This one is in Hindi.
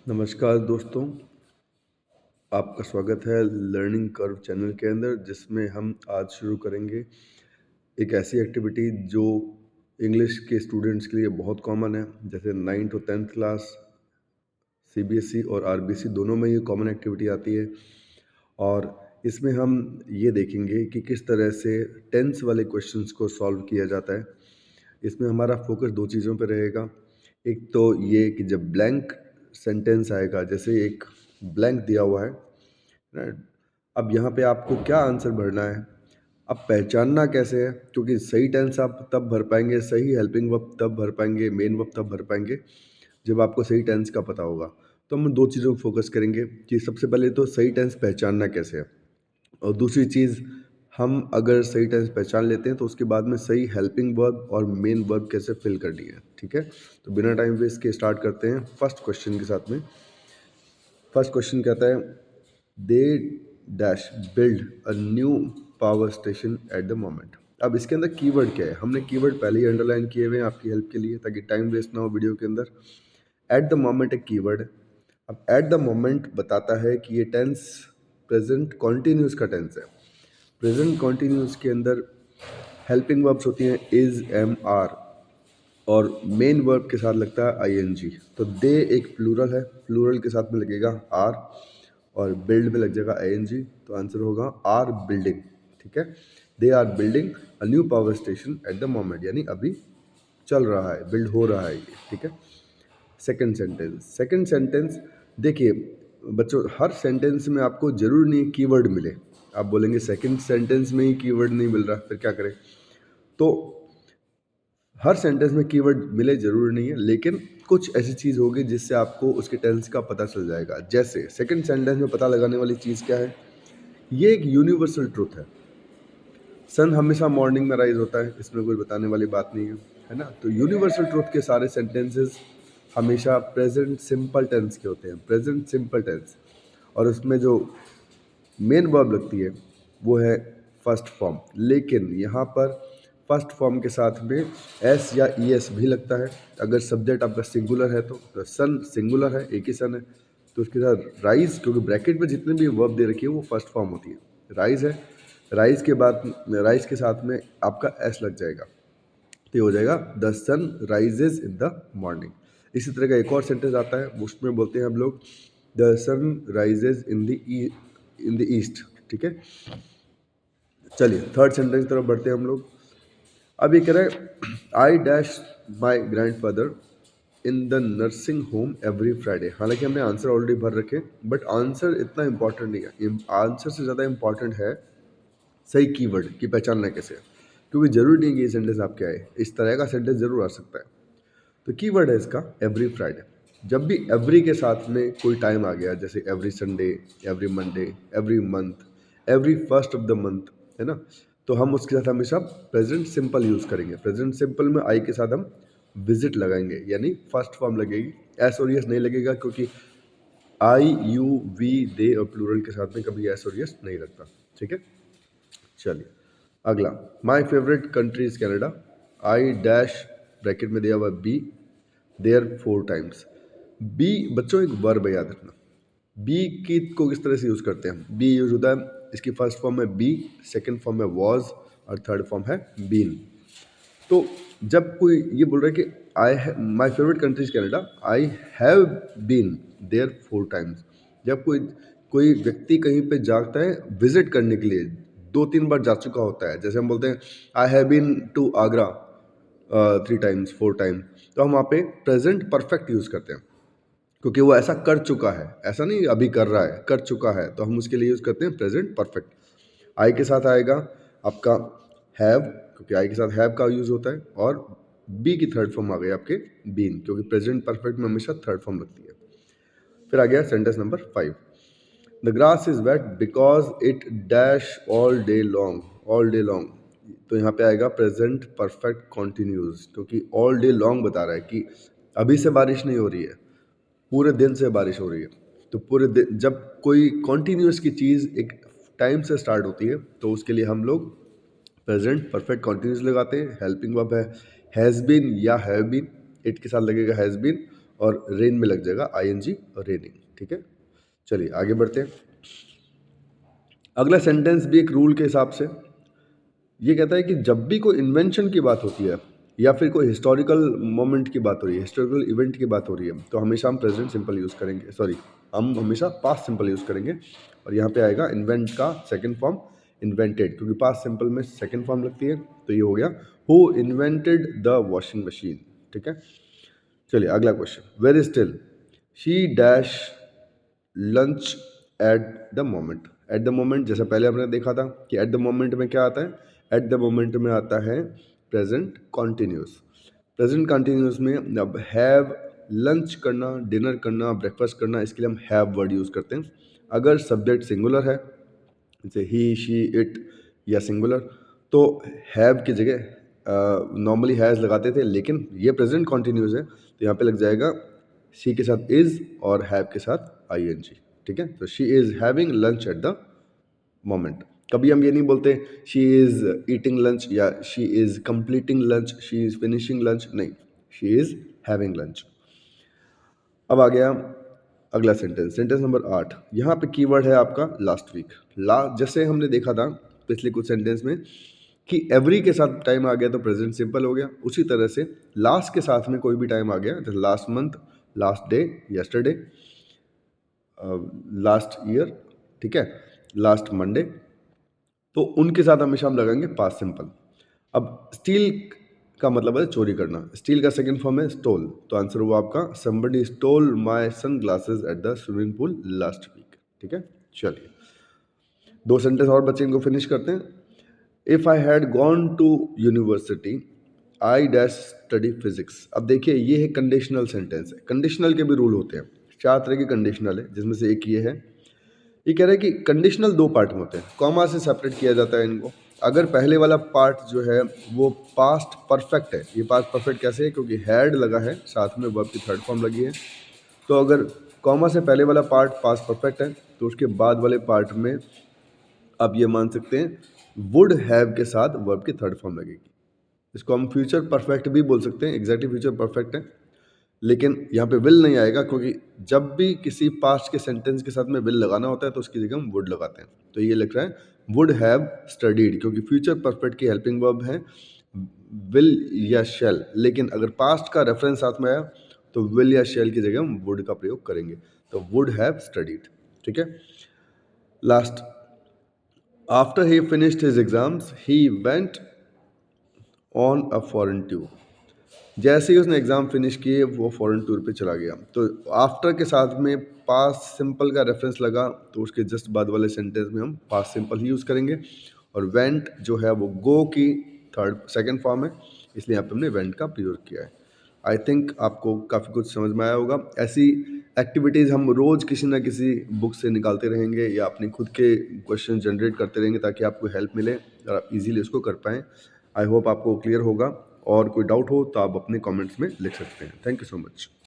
नमस्कार दोस्तों, आपका स्वागत है लर्निंग कर्व चैनल के अंदर जिसमें हम आज शुरू करेंगे एक ऐसी एक्टिविटी जो इंग्लिश के स्टूडेंट्स के लिए बहुत कॉमन है। जैसे 9th और 10th क्लास सीबीएसई और आरबीसी दोनों में ये कॉमन एक्टिविटी आती है और इसमें हम ये देखेंगे कि किस तरह से टेंस वाले क्वेश्चंस को सॉल्व किया जाता है। इसमें हमारा फोकस दो चीज़ों पर रहेगा। एक तो ये कि जब ब्लैंक सेंटेंस आएगा, जैसे एक ब्लैंक दिया हुआ है राइट, अब यहाँ पे आपको क्या आंसर भरना है, अब पहचानना कैसे है, क्योंकि सही टेंस आप तब भर पाएंगे, सही हेल्पिंग वर्ब तब भर पाएंगे, मेन वर्ब तब भर पाएंगे जब आपको सही टेंस का पता होगा। तो हम दो चीज़ों पर फोकस करेंगे कि सबसे पहले तो सही टेंस पहचानना कैसे है, और दूसरी चीज़ हम अगर सही टेंस पहचान लेते हैं तो उसके बाद में सही हेल्पिंग वर्ब और मेन वर्ब कैसे फिल करनी है। ठीक है, तो बिना टाइम वेस्ट के स्टार्ट करते हैं फर्स्ट क्वेश्चन के साथ में। फर्स्ट क्वेश्चन कहता है they dash build a new power station at the moment. अब इसके अंदर कीवर्ड क्या है, हमने कीवर्ड पहले ही अंडरलाइन किए हुए हैं आपकी हेल्प के लिए ताकि टाइम वेस्ट ना हो वीडियो के अंदर। एट द मोमेंट एक कीवर्ड है। अब एट द मोमेंट बताता है कि ये टेंस प्रेजेंट कॉन्टिन्यूस का टेंस है। प्रेजेंट कॉन्टिन्यूस के अंदर हेल्पिंग वर्ब्स होती हैं इज, एम, आर, और मेन वर्ब के साथ लगता है आईएनजी। तो दे एक प्लूरल है, प्लूरल के साथ में लगेगा आर और बिल्ड में लग जाएगा आईएनजी, तो आंसर होगा आर बिल्डिंग। ठीक है, they are building a new power station at the moment, यानी अभी चल रहा है, बिल्ड हो रहा है ये। ठीक है, सेकंड सेंटेंस देखिए बच्चों, हर सेंटेंस में आपको जरूर नहीं कीवर्ड मिले। आप बोलेंगे सेकंड सेंटेंस में ही कीवर्ड नहीं मिल रहा, फिर क्या करें। तो हर सेंटेंस में कीवर्ड मिले जरूरी नहीं है, लेकिन कुछ ऐसी चीज़ होगी जिससे आपको उसके टेंस का पता चल जाएगा। जैसे सेकंड सेंटेंस में पता लगाने वाली चीज़ क्या है, ये एक यूनिवर्सल ट्रुथ है। सन हमेशा मॉर्निंग में राइज होता है, इसमें कोई बताने वाली बात नहीं है ना। तो यूनिवर्सल ट्रुथ के सारे सेंटेंसेस हमेशा प्रेजेंट सिंपल टेंस के होते हैं, प्रेजेंट सिंपल टेंस, और उसमें जो मेन वर्ब लगती है वो है फर्स्ट फॉर्म। लेकिन यहाँ पर फर्स्ट फॉर्म के साथ में एस या ई एस भी लगता है। अगर सब्जेक्ट आपका सिंगुलर है तो सन सिंगुलर है, एक ही सन है, तो उसके साथ राइज, क्योंकि ब्रैकेट में जितने भी वर्ब दे रखी है वो फर्स्ट फॉर्म होती है। राइज है, राइज के बाद राइज के साथ में आपका एस लग जाएगा, तो ये हो जाएगा the sun rises in the morning. इसी तरह का एक और सेंटेंस आता है, उसमें बोलते हैं हम लोग the sun rises in the east. ठीक है, चलिए थर्ड सेंटेंस की तरफ बढ़ते हैं हम लोग। अब ये कह रहे हैं I dash my grand father in the nursing home every Friday. हालांकि हमने आंसर ऑलरेडी भर रखे, बट आंसर इतना इंपॉर्टेंट नहीं है। आंसर से ज़्यादा इंपॉर्टेंट है सही कीवर्ड की पहचानना कैसे है, क्योंकि जरूरी नहीं कि ये सेंटेंस आपके आए, इस तरह का सेंटेंस जरूर आ सकता है। तो कीवर्ड है इसका एवरी फ्राइडे। जब भी एवरी के साथ में कोई टाइम आ गया, जैसे every Sunday, every Monday, every month, every first of the month, है ना, तो हम उसके साथ हमेशा प्रेजेंट सिंपल यूज़ करेंगे। प्रेजेंट सिंपल में आई के साथ हम विजिट लगाएंगे, यानी फर्स्ट फॉर्म लगेगी। एस और यस नहीं लगेगा, क्योंकि आई, यू, वी, दे और प्लूरल के साथ में कभी एस और यस नहीं लगता। ठीक है, चलिए अगला, माई favourite country is Canada. I dash bracket में दिया हुआ बी देयर 4 टाइम्स। बी बच्चों एक वर्ब है, याद रखना। बी की को किस तरह से यूज़ करते हैं, बी यूज होता है, इसकी फर्स्ट फॉर्म है बी, सेकंड फॉर्म है वॉज और थर्ड फॉर्म है बीन। तो जब कोई ये बोल रहा है कि I my favourite country is Canada, I have been there 4 times. जब कोई कोई व्यक्ति कहीं पे जाता है विजिट करने के लिए, 2-3 बार जा चुका होता है, जैसे हम बोलते हैं I have been to Agra 3 times 4 times, तो हम वहाँ पे प्रेजेंट परफेक्ट यूज़ करते हैं, क्योंकि वो ऐसा कर चुका है, ऐसा नहीं अभी कर रहा है, कर चुका है, तो हम उसके लिए यूज़ करते हैं प्रेजेंट परफेक्ट। आई के साथ आएगा आपका हैव, क्योंकि आई के साथ हैव का यूज़ होता है, और बी की थर्ड फॉर्म आ गई आपके बीन, क्योंकि प्रेजेंट परफेक्ट में हमेशा थर्ड फॉर्म लगती है। फिर आ गया sentence number 5, the grass is wet because it dash all day long. All day long, तो यहाँ पे आएगा प्रेजेंट परफेक्ट कॉन्टिन्यूस, क्योंकि ऑल डे लॉन्ग बता रहा है कि अभी से बारिश नहीं हो रही है, पूरे दिन से बारिश हो रही है। तो पूरे दिन, जब कोई कॉन्टिन्यूस की चीज़ एक टाइम से स्टार्ट होती है तो उसके लिए हम लोग प्रेजेंट परफेक्ट कॉन्टिन्यूस लगाते हैं। हेल्पिंग वर्ब है हैज़ बीन या हैव बीन, इट के साथ लगेगा हैज़ बीन, और रेन में लग जाएगा ING और रेनिंग, ठीक है। चलिए आगे बढ़ते हैं। अगला सेंटेंस भी एक रूल के हिसाब से ये कहता है कि जब भी कोई इन्वेंशन की बात होती है या फिर कोई हिस्टोरिकल मोमेंट की बात हो रही है, हिस्टोरिकल इवेंट की बात हो रही है, तो हमेशा हम प्रेजेंट सिंपल यूज़ करेंगे, सॉरी, हम हमेशा पास्ट सिंपल यूज़ करेंगे। और यहाँ पे आएगा इन्वेंट का सेकंड फॉर्म इन्वेंटेड, क्योंकि पास्ट सिंपल में सेकंड फॉर्म लगती है। तो ये हो गया who invented the washing machine, ठीक है। चलिए अगला question, very still she dash lunch eight the moment. Eight the moment जैसे पहले हमने देखा था कि एट द मोमेंट में क्या आता है, एट द मोमेंट में आता है प्रेजेंट कॉन्टिन्यूस। प्रेजेंट कॉन्टिन्यूस में अब हैव, लंच करना, डिनर करना, ब्रेकफास्ट करना, इसके लिए हम हैव वर्ड यूज़ करते हैं। अगर सब्जेक्ट सिंगुलर है जैसे ही, शी, इट या सिंगुलर, तो हैव की जगह नॉर्मली हैज़ लगाते थे, लेकिन ये प्रेजेंट कॉन्टिन्यूस है तो यहाँ पे लग जाएगा शी के साथ इज़ और हैव के साथ ING, ठीक है। तो she is having lunch eight the moment. कभी हम ये नहीं बोलते शी इज़ ईटिंग लंच या she is completing lunch, she is finishing lunch, नहीं, शी इज़ हैविंग लंच। अब आ गया अगला सेंटेंस, सेंटेंस नंबर 8। यहाँ पे कीवर्ड है आपका लास्ट वीक। जैसे हमने देखा था पिछले कुछ सेंटेंस में कि एवरी के साथ टाइम आ गया तो प्रेजेंट सिंपल हो गया, उसी तरह से लास्ट के साथ में कोई भी टाइम आ गया जैसे last month, last day, yesterday, last year, ठीक है, लास्ट मंडे, तो उनके साथ हमेशा हम लगाएंगे पास्ट सिंपल। अब स्टील का मतलब है चोरी करना, स्टील का सेकंड फॉर्म है स्टोल, तो आंसर हुआ आपका somebody stole my sunglasses at the swimming pool last week, ठीक है। चलिए 2 सेंटेंस और बच्चे, इनको फिनिश करते हैं। If I had gone to university I dash study physics. अब देखिए ये है कंडीशनल सेंटेंस है, कंडीशनल के भी रूल होते हैं, 4 तरह के कंडीशनल है जिसमें से एक ये है। ये कह रहा है कि कंडीशनल 2 पार्ट में होते हैं, कॉमा से सेपरेट किया जाता है इनको। अगर पहले वाला पार्ट जो है वो पास्ट परफेक्ट है, ये पास्ट परफेक्ट कैसे है, क्योंकि हैड लगा है साथ में वर्ब की थर्ड फॉर्म लगी है। तो अगर कॉमा से पहले वाला पार्ट पास्ट परफेक्ट है तो उसके बाद वाले पार्ट में आप ये मान सकते हैं वुड हैव के साथ वर्ब की थर्ड फॉर्म लगेगी। इसको हम फ्यूचर परफेक्ट भी बोल सकते हैं, एग्जैक्टली फ्यूचर परफेक्ट है, लेकिन यहाँ पे विल नहीं आएगा, क्योंकि जब भी किसी पास्ट के सेंटेंस के साथ में विल लगाना होता है तो उसकी जगह हम वुड लगाते हैं। तो ये लिख रहा है वुड हैव स्टडीड, क्योंकि फ्यूचर परफेक्ट की हेल्पिंग वर्ब है विल या शेल, लेकिन अगर पास्ट का रेफरेंस साथ में आया तो विल या शेल की जगह हम वुड का प्रयोग करेंगे, तो वुड हैव स्टडीड, ठीक है। Last, after he finished his exams he went on a foreign tour. जैसे ही उसने एग्ज़ाम फिनिश किए वो फॉरेन टूर पे चला गया, तो आफ्टर के साथ में पास्ट सिंपल का रेफरेंस लगा तो उसके जस्ट बाद वाले सेंटेंस में हम पास्ट सिंपल ही यूज़ करेंगे। और वेंट जो है वो गो की सेकंड फॉर्म है, इसलिए यहाँ पे हमने वेंट का प्रयोग किया है। आई थिंक आपको काफ़ी कुछ समझ में आया होगा। ऐसी एक्टिविटीज़ हम रोज़ किसी ना किसी बुक से निकालते रहेंगे या अपने खुद के क्वेश्चन जनरेट करते रहेंगे ताकि आपको हेल्प मिले और आप इजीली उसको कर पाएँ। आई होप आपको क्लियर होगा, और कोई डाउट हो तो आप अपने कमेंट्स में लिख सकते हैं। Thank you so much.